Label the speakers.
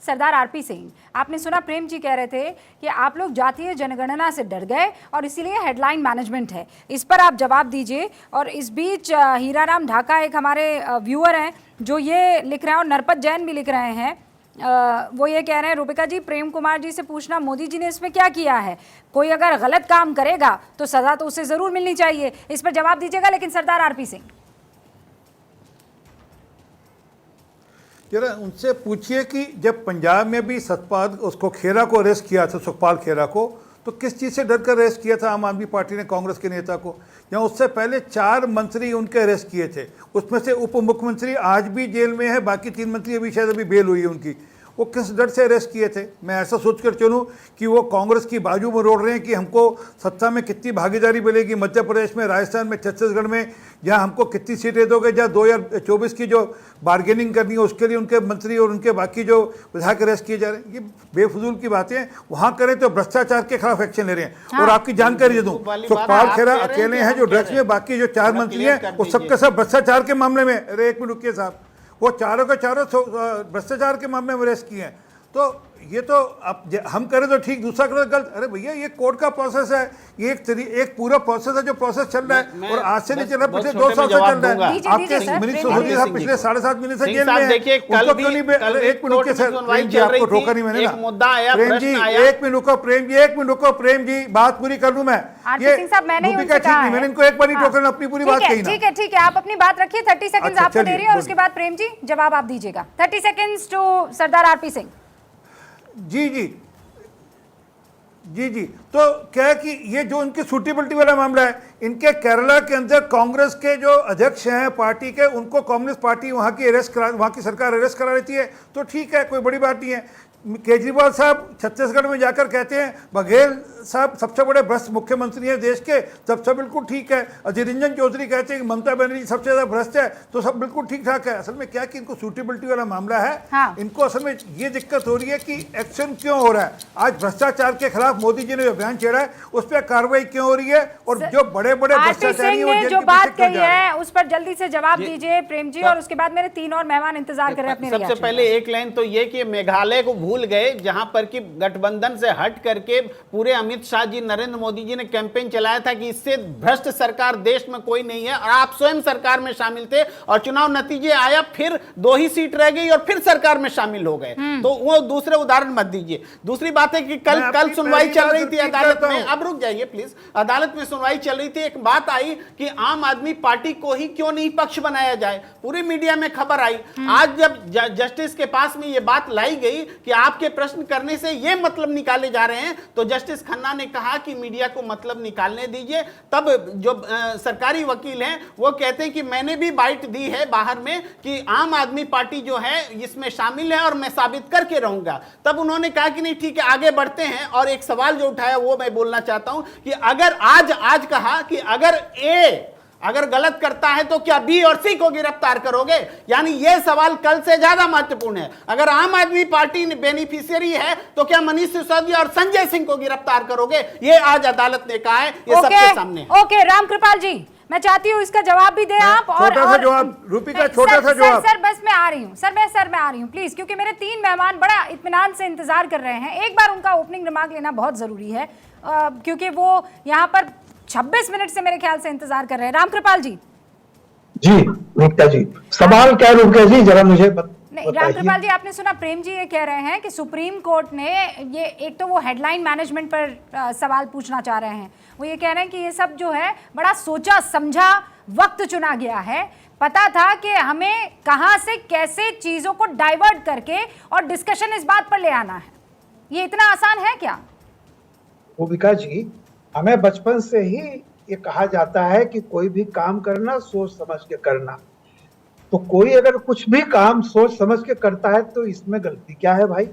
Speaker 1: सरदार RP Singh, आपने सुना प्रेम जी कह रहे थे कि आप लोग जातीय जनगणना से डर गए और इसीलिए हेडलाइन मैनेजमेंट है। इस पर आप जवाब दीजिए। और इस बीच हीराराम ढाका एक हमारे व्यूअर हैं जो ये लिख रहे हैं, और नरपत जैन भी लिख रहे हैं, वो ये कह रहे हैं, रूपिका जी प्रेम कुमार जी से पूछना मोदी जी ने इसमें क्या किया है, कोई अगर गलत काम करेगा तो सजा तो उसे जरूर मिलनी चाहिए। इस पर जवाब दीजिएगा। लेकिन सरदार आरपी सिंह,
Speaker 2: जरा उनसे पूछिए कि जब पंजाब में भी सतपाल उसको खेरा को अरेस्ट किया था, सुखपाल खेरा को, तो किस चीज़ से डर कर अरेस्ट किया था आम आदमी पार्टी ने कांग्रेस के नेता को? या उससे पहले 4 मंत्री उनके अरेस्ट किए थे, उसमें से उप मुख्यमंत्री आज भी जेल में है, बाकी 3 मंत्री अभी शायद अभी बेल हुई है उनकी। वो किस डर से अरेस्ट किए थे? मैं ऐसा सोचकर चलूँ कि वो कांग्रेस की बाजू में रोड़ रहे हैं कि हमको सत्ता में कितनी भागीदारी मिलेगी, मध्य प्रदेश में, राजस्थान में, छत्तीसगढ़ में, या हमको कितनी सीटें दोगे, या 2024 की जो बार्गेनिंग करनी है उसके लिए उनके मंत्री और उनके बाकी जो विधायक अरेस्ट किए जा रहे हैं। ये बेफजूल की बातें हैं। वहाँ करें तो भ्रष्टाचार के खिलाफ एक्शन ले रहे हैं। हाँ। और आपकी जानकारी दे दूँ, सुखपाल खेरा अकेले हैं जो ड्रग्स में, बाकी जो 4 मंत्री हैं वो सबके सब भ्रष्टाचार के मामले में, अरे एक मिनट रुकिए साहब, वो चारों के चारों भ्रष्टाचार के मामले में अरेस्ट किए हैं। तो ये तो अब हम करें तो ठीक, दूसरा करें तो गलत। अरे भैया ये कोर्ट का प्रोसेस है, ये एक पूरा प्रोसेस है जो प्रोसेस चल रहा है, और आज से नहीं चल रहा, पिछले 2 साल से चल रहा है। आपके मिनिस्टर सिसोदिया साहब पिछले 7.5 महीने से जेल में हैं। उनको क्यों नहीं? एक मिनट के सर, प्रेम जी आपको रोका नहीं मैंने ना। प्रेम जी एक मिनट रुको, प्रेम जी एक मिनट रुको, प्रेम जी बात पूरी कर लूं मैं। ये भूमिका ठीक नहीं, मैंने इनको एक बार ही टोकन अपनी पूरी बात कही ना।
Speaker 1: ठीक है ठीक है, आप अपनी बात रखिए। 30 सेकंड आपको दे रही है और उसके बाद प्रेम जी जवाब आप दीजिएगा। 30 second to Sardar RP Singh.
Speaker 2: जी जी जी जी, तो क्या है कि ये जो इनकी सूटेबिलिटी वाला मामला है, इनके केरला के अंदर कांग्रेस के जो अध्यक्ष हैं पार्टी के, उनको कम्युनिस्ट पार्टी वहाँ की सरकार अरेस्ट करा लेती है, तो ठीक है, कोई बड़ी बात नहीं है। केजरीवाल साहब छत्तीसगढ़ में जाकर कहते हैं बघेल साहब सबसे बड़े भ्रष्ट मुख्यमंत्री हैं देश के, तब सब बिल्कुल ठीक है। अधीर रंजन चौधरी कहते हैं कि ममता बनर्जी सबसे ज़्यादा भ्रष्ट है, तो सब बिल्कुल ठीक ठाक है। असल में क्या कि इनको सूटेबिलिटी वाला मामला है। हाँ। इनको असल में ये दिक्कत हो रही है कि एक्शन क्यों हो रहा है। आज भ्रष्टाचार के खिलाफ मोदी जी ने जो अभियान छेड़ा है उस पर कार्रवाई क्यों हो रही है, और जो बड़े बड़े भ्रष्टाचारी
Speaker 1: जो बात कही है उस पर जल्दी से जवाब दीजिए प्रेम जी, और उसके बाद मेरे 3 और मेहमान इंतजार कर रहे हैं अपने।
Speaker 3: सबसे पहले एक लाइन तो ये कि मेघालय को भूल गए, जहां पर कि गठबंधन से हट करके पूरे अमित शाह जी, नरेंद्र मोदी जी ने कैंपेन चलाया था कि इससे भ्रष्ट सरकार देश में कोई नहीं है, और आप स्वयं सरकार में शामिल थे, और चुनाव नतीजे आया, फिर 2 ही सीट रह गई और फिर सरकार में शामिल हो गए। तो वो दूसरे उदाहरण मत दीजिए। दूसरी बात है कि कल सुनवाई चल रही थी अदालत में, अब रुक जाइए प्लीज, अदालत में सुनवाई चल रही थी, एक बात आई कि आम आदमी पार्टी को ही क्यों नहीं पक्ष बनाया जाए, पूरी मीडिया में खबर आई। आज जब जस्टिस के पास में ये बात लाई गई कि आपके प्रश्न करने से ये मतलब निकाले जा रहे हैं, तो जस्टिस खन्ना ने कहा कि मीडिया को मतलब निकालने दीजिए। तब जो सरकारी वकील हैं वो कहते हैं कि मैंने भी बाइट दी है बाहर में कि आम आदमी पार्टी जो है इसमें शामिल है और मैं साबित करके रहूंगा। तब उन्होंने कहा कि नहीं ठीक है आगे बढ़ते हैं, और एक सवाल जो उठाया वो मैं बोलना चाहता हूं कि अगर आज कहा कि अगर गलत करता है तो क्या बी और सी को गिरफ्तार करोगे? यानी यह सवाल कल से ज्यादा महत्वपूर्ण है। अगर आम आदमी पार्टी बेनिफिशियरी है तो क्या मनीष सिसोदिया और संजय सिंह को गिरफ्तार करोगे? ये आज अदालत ने कहा है, ये सबके सामने।
Speaker 1: ओके रामकृपाल जी, मैं चाहती हूँ इसका जवाब भी दे आप। और
Speaker 2: छोटा सा जवाब रूपिका, छोटा सा जवाब।
Speaker 1: सर बस मैं आ रही हूँ सर, मैं आ रही हूँ प्लीज, क्योंकि मेरे 3 मेहमान बड़ा इत्मीनान से इंतजार कर रहे हैं। एक बार उनका ओपनिंग रिमार्क लेना बहुत जरूरी है, क्योंकि वो यहाँ पर 26 मिनट से मेरे ख्याल से इंतजार कर रहे हैं। रामकृपाल जी।
Speaker 4: जी नीता जी, सवाल क्या रुक गया जी, जरा मुझे
Speaker 1: नहीं रामकृपाल जी, आपने सुना प्रेम जी ये कह रहे हैं कि सुप्रीम कोर्ट ने ये, एक तो वो हेडलाइन मैनेजमेंट पर सवाल पूछना चाह रहे हैं, वो ये कह रहे हैं कि ये सब जो है बड़ा सोचा समझा वक्त चुना गया है, पता था कि हमें कहां से कैसे चीजों को डाइवर्ट करके और डिस्कशन इस बात पर ले आना है। ये इतना आसान है क्या?
Speaker 4: भूमिका जी, हमें बचपन से ही ये कहा जाता है कि कोई भी काम करना सोच समझ के करना, तो कोई अगर कुछ भी काम सोच समझ के करता है तो इसमें गलती क्या है भाई?